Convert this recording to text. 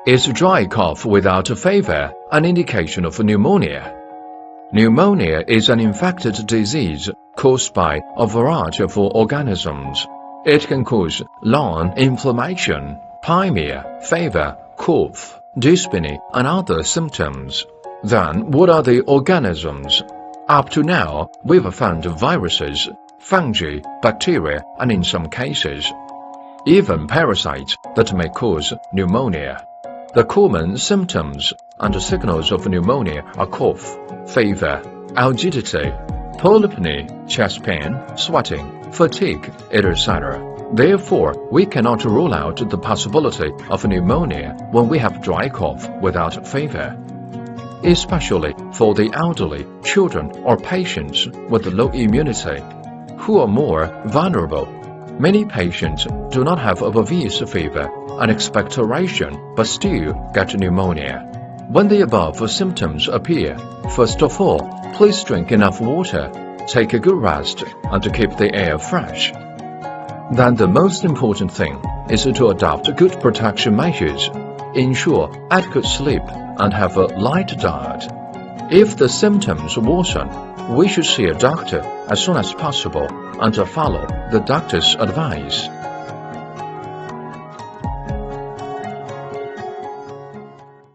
Is dry cough without fever an indication of pneumonia? Pneumonia is an infected disease caused by a variety of organisms. It can cause lung inflammation, pneumonia, fever, cough, dyspnea, and other symptoms. Then, what are the organisms? Up to now, we've found viruses, fungi, bacteria, and in some cases, even parasites that may cause pneumonia. The common symptoms and signals of pneumonia are cough, fever, algidity, polypnea, chest pain, sweating, fatigue, etc. Therefore, we cannot rule out the possibility of pneumonia when we have dry cough without fever. Especially for the elderly, children, or patients with low immunity, who are more vulnerable. Many patients do not have a obvious fever and expectoration but still get pneumonia. When the above symptoms appear, first of all, please drink enough water, take a good rest, and keep the air fresh. Then the most important thing is to adopt good protection measures, ensure adequate sleep, and have a light diet. If the symptoms worsen, we should see a doctor as soon as possible and follow the doctor's advice.